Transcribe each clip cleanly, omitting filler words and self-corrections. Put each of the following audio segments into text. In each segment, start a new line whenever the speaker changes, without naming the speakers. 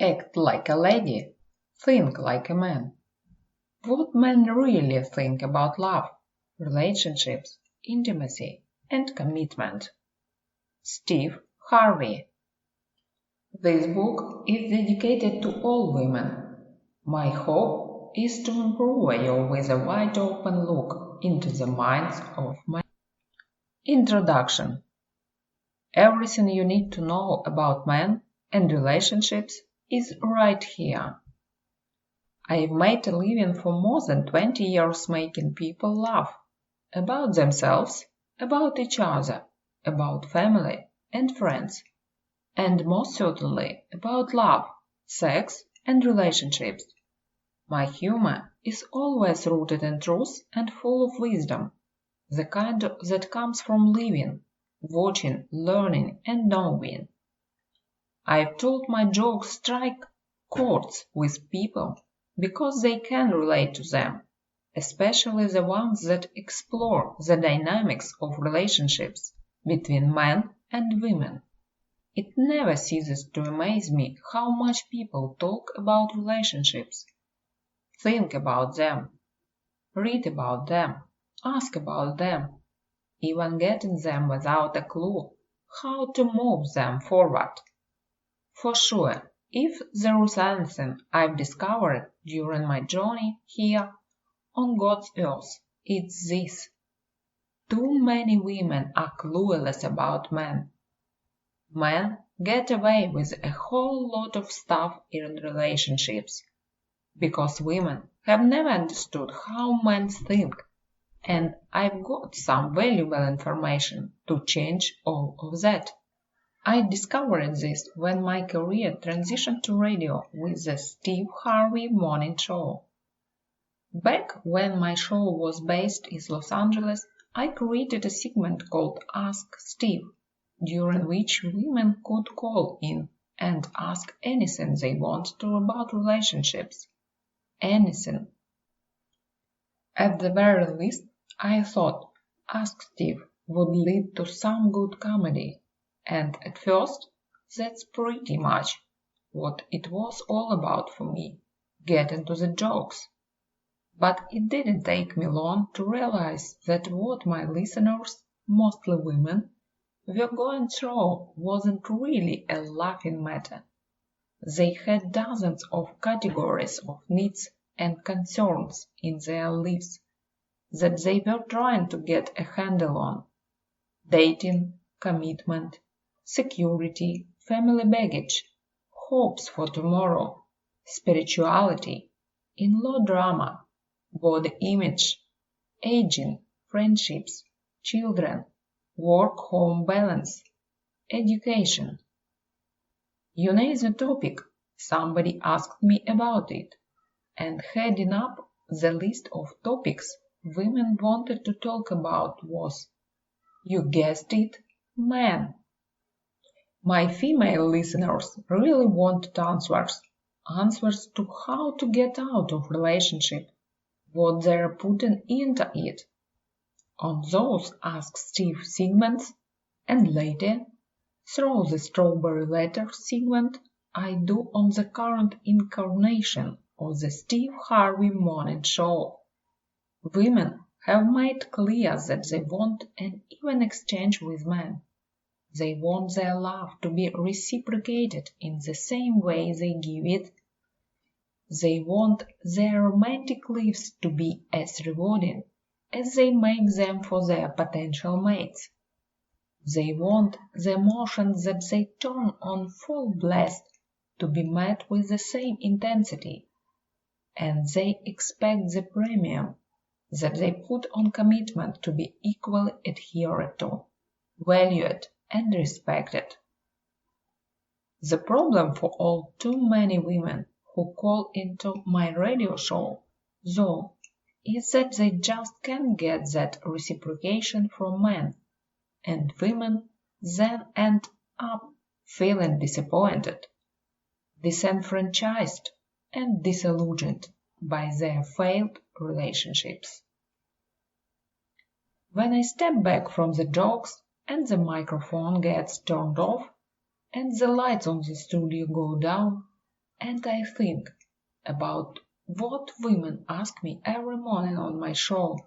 Act like a lady, think like a man. What men really think about love, relationships, intimacy, and commitment. Steve Harvey. This book is dedicated to all women. My hope is to empower you with a wide open look into the minds of men. Introduction. Everything you need to know about men and relationships is right here. I've made a living for more than 20 years making people laugh about themselves, about each other, about family and friends, and most certainly about love, sex, and relationships. My humor is always rooted in truth and full of wisdom, the kind that comes from living, watching, learning, and knowing. I've told my jokes strike chords with people because they can relate to them, especially the ones that explore the dynamics of relationships between men and women. It never ceases to amaze me how much people talk about relationships, think about them, read about them, ask about them, even get in them without a clue how to move them forward. For sure, if there is anything I've discovered during my journey here on God's earth, it's this. Too many women are clueless about men. Men get away with a whole lot of stuff in relationships because women have never understood how men think, and I've got some valuable information to change all of that. I discovered this when my career transitioned to radio with the Steve Harvey Morning Show. Back when my show was based in Los Angeles, I created a segment called Ask Steve, during which women could call in and ask anything they wanted to about relationships. Anything. At the very least, I thought Ask Steve would lead to some good comedy. And at first, that's pretty much what it was all about for me, getting to the jokes. But it didn't take me long to realize that what my listeners, mostly women, were going through wasn't really a laughing matter. They had dozens of categories of needs and concerns in their lives that they were trying to get a handle on. Dating, commitment, security, family baggage, hopes for tomorrow, spirituality, in-law drama, body image, aging, friendships, children, work-home balance, education. You name the topic, somebody asked me about it, and heading up the list of topics women wanted to talk about was, you guessed it, men. My female listeners really wanted answers to how to get out of relationship, what they're putting into it. On those Ask Steve segments, and later, through the Strawberry Letter segment I do on the current incarnation of the Steve Harvey Morning Show, women have made clear that they want an even exchange with men. They want their love to be reciprocated in the same way they give it. They want their romantic lives to be as rewarding as they make them for their potential mates. They want the emotions that they turn on full blast to be met with the same intensity, and they expect the premium that they put on commitment to be equally adhered to, valued, and respected. The problem for all too many women who call into my radio show, though, is that they just can't get that reciprocation from men, and women then end up feeling disappointed, disenfranchised, and disillusioned by their failed relationships. When I step back from the jokes and the microphone gets turned off and the lights on the studio go down, and I think about what women ask me every morning on my show.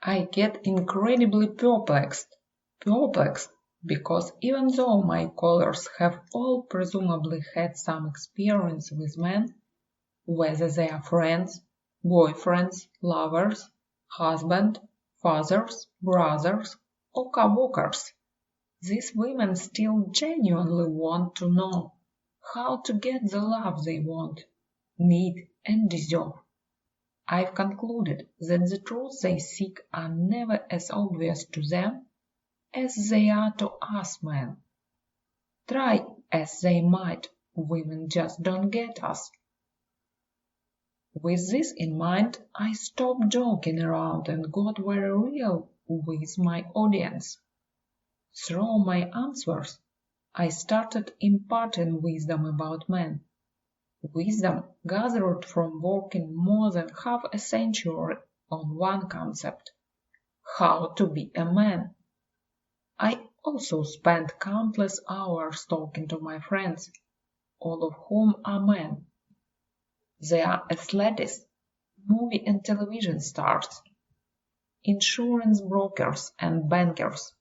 I get incredibly perplexed because even though my callers have all presumably had some experience with men, whether they are friends, boyfriends, lovers, husbands, fathers, brothers, or co-workers, these women still genuinely want to know how to get the love they want, need, and deserve. I've concluded that the truths they seek are never as obvious to them as they are to us men. Try as they might, women just don't get us. With this in mind, I stopped joking around and got very real with my audience. Through my answers, I started imparting wisdom about men. Wisdom gathered from working more than half a century on one concept: how to be a man. I also spent countless hours talking to my friends, all of whom are men. They are athletes, movie and television stars, insurance brokers and bankers,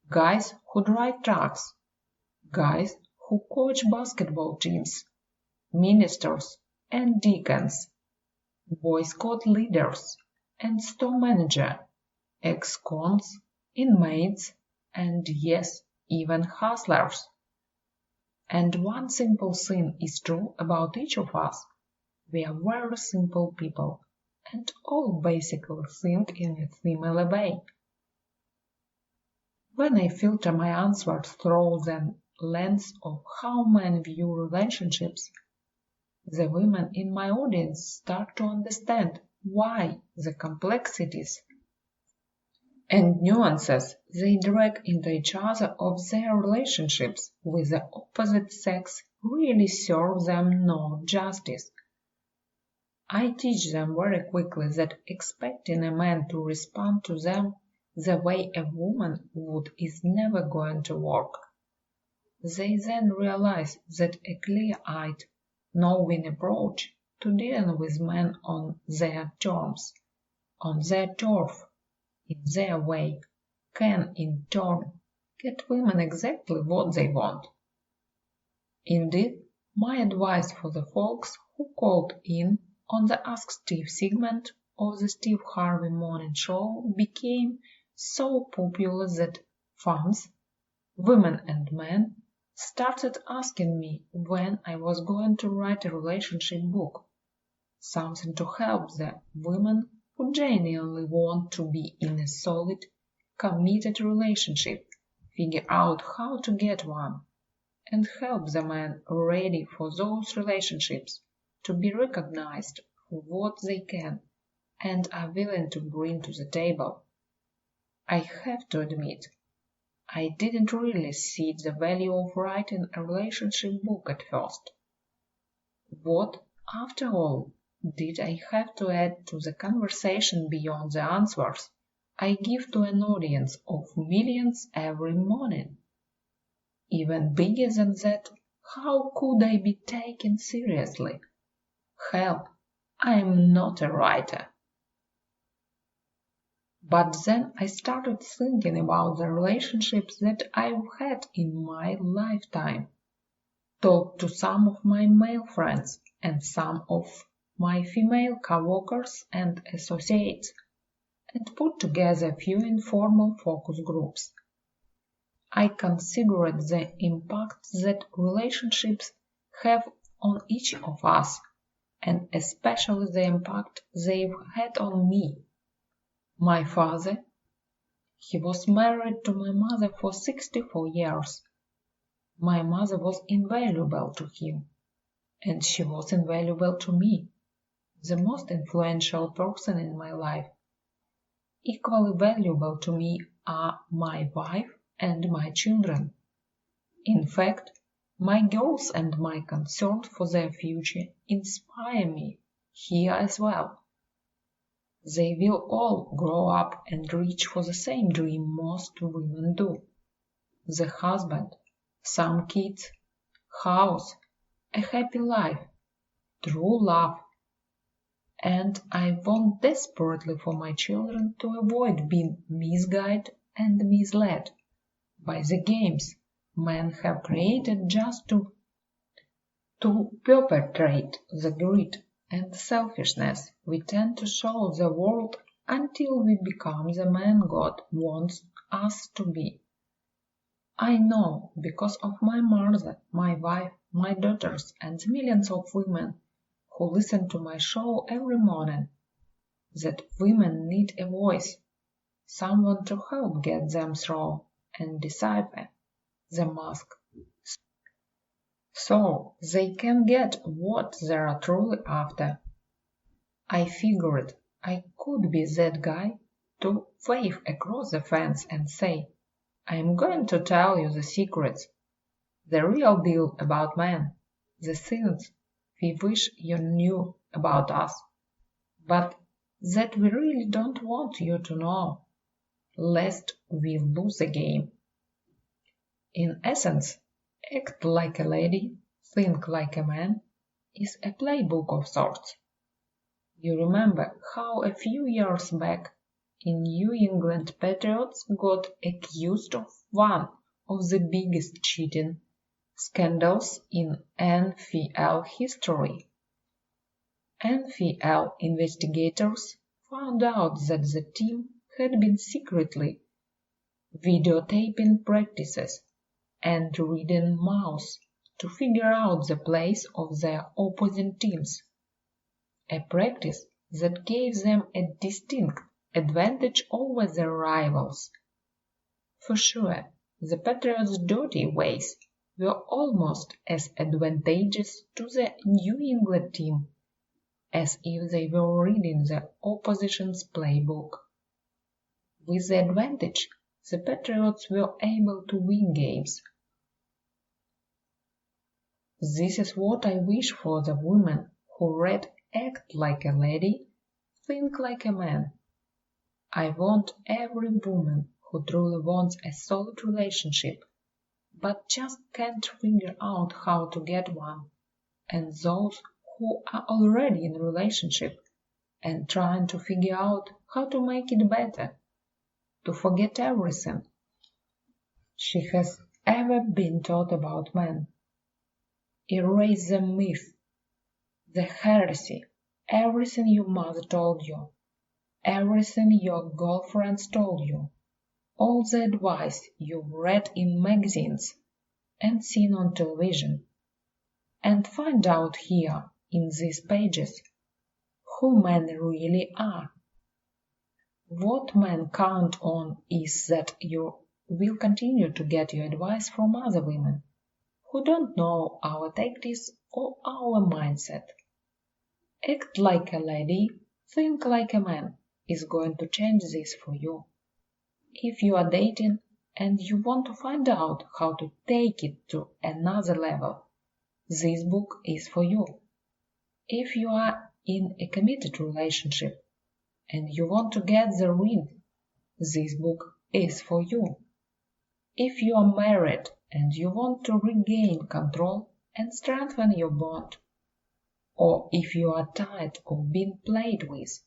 guys who drive trucks, guys who coach basketball teams, ministers and deacons, Boy Scout leaders and store manager, ex-cons, inmates, and yes, even hustlers. And one simple thing is true about each of us: we are very simple people, and all basically think in a similar way. When I filter my answers through the lens of how men view relationships, the women in my audience start to understand why the complexities and nuances they drag into each other of their relationships with the opposite sex really serve them no justice. I teach them very quickly that expecting a man to respond to them the way a woman would is never going to work. They then realize that a clear-eyed, knowing approach to dealing with men on their terms, on their turf, in their way, can in turn get women exactly what they want. Indeed, my advice for the folks who called in on the Ask Steve segment of the Steve Harvey Morning Show became so popular that fans, women and men, started asking me when I was going to write a relationship book, something to help the women who genuinely want to be in a solid, committed relationship figure out how to get one, and help the men ready for those relationships to be recognized for what they can and are willing to bring to the table. I have to admit, I didn't really see the value of writing a relationship book at first. What, after all, did I have to add to the conversation beyond the answers I give to an audience of millions every morning? Even bigger than that, how could I be taken seriously? Hell, I am not a writer. But then I started thinking about the relationships that I've had in my lifetime, talked to some of my male friends and some of my female co-workers and associates, and put together a few informal focus groups. I considered the impact that relationships have on each of us, and especially the impact they've had on me. My father, he was married to my mother for 64 years. My mother was invaluable to him, and she was invaluable to me, the most influential person in my life. Equally valuable to me are my wife and my children. In fact, my girls and my concern for their future inspire me here as well. They will all grow up and reach for the same dream most women do: the husband, some kids, house, a happy life, true love. And I want desperately for my children to avoid being misguided and misled by the games men have created just to perpetrate the greed and selfishness we tend to show the world until we become the man God wants us to be. I know, because of my mother, my wife, my daughters, and the millions of women who listen to my show every morning, that women need a voice, someone to help get them through and decipher the mask, so they can get what they are truly after. I figured I could be that guy to wave across the fence and say, I'm going to tell you the secrets, the real deal about men, the things we wish you knew about us, but that we really don't want you to know, lest we lose the game. In essence, Act Like a Lady, Think Like a Man is a playbook of sorts. You remember how a few years back New England Patriots got accused of one of the biggest cheating scandals in NFL history. NFL investigators found out that the team had been secretly videotaping practices and reading mouths to figure out the plays of their opposing teams, a practice that gave them a distinct advantage over their rivals. For sure, the Patriots' dirty ways were almost as advantageous to the New England team as if they were reading the opposition's playbook. With the advantage, the Patriots were able to win games. This is what I wish for the women who read Act Like a Lady, Think Like a Man. I want every woman who truly wants a solid relationship, but just can't figure out how to get one, and those who are already in a relationship and trying to figure out how to make it better, to forget everything she has ever been taught about men. Erase the myth, the heresy, everything your mother told you, everything your girlfriends told you, all the advice you've read in magazines and seen on television, and find out here in these pages who men really are. What men count on is that you will continue to get your advice from other women who don't know our tactics or our mindset. Act Like a Lady, Think Like a Man is going to change this for you. If you are dating and you want to find out how to take it to another level, this book is for you. If you are in a committed relationship and you want to get the ring, this book is for you. If you are married and you want to regain control and strengthen your bond, or if you are tired of being played with,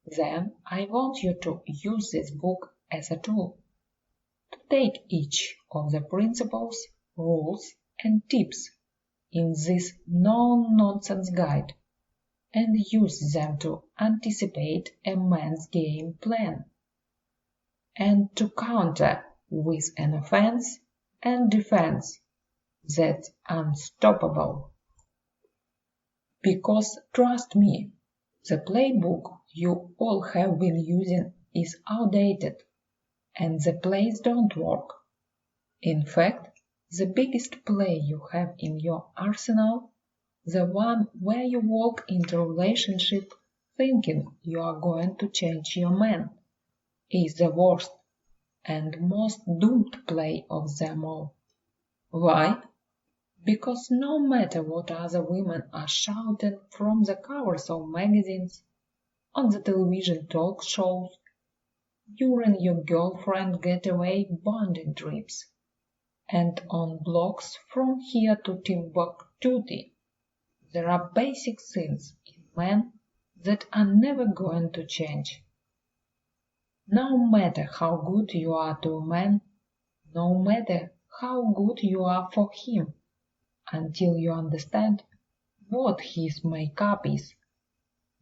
then I want you to use this book as a tool to take each of the principles, rules, and tips in this no-nonsense guide and use them to anticipate a man's game plan and to counter with an offense and defense that's unstoppable. Because trust me, the playbook you all have been using is outdated and the plays don't work. In fact, the biggest play you have in your arsenal, the one where you walk into a relationship thinking you are going to change your man, is the worst and most doomed play of them all. Why? Because no matter what other women are shouting from the covers of magazines, on the television talk shows, during your girlfriend getaway bonding trips, and on blogs from here to Timbuktu, Duty. There are basic things in man that are never going to change. No matter how good you are to a man, no matter how good you are for him, until you understand what his makeup is,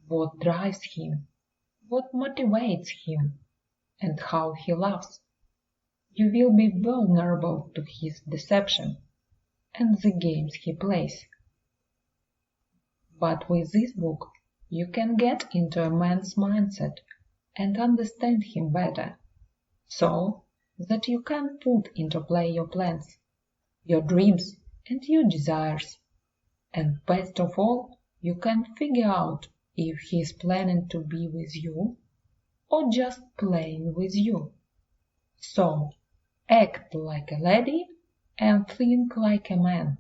what drives him, what motivates him, and how he loves, you will be vulnerable to his deception and the games he plays. But with this book, you can get into a man's mindset and understand him better, so that you can put into play your plans, your dreams, and your desires. And best of all, you can figure out if he's planning to be with you or just playing with you. So, act like a lady and think like a man.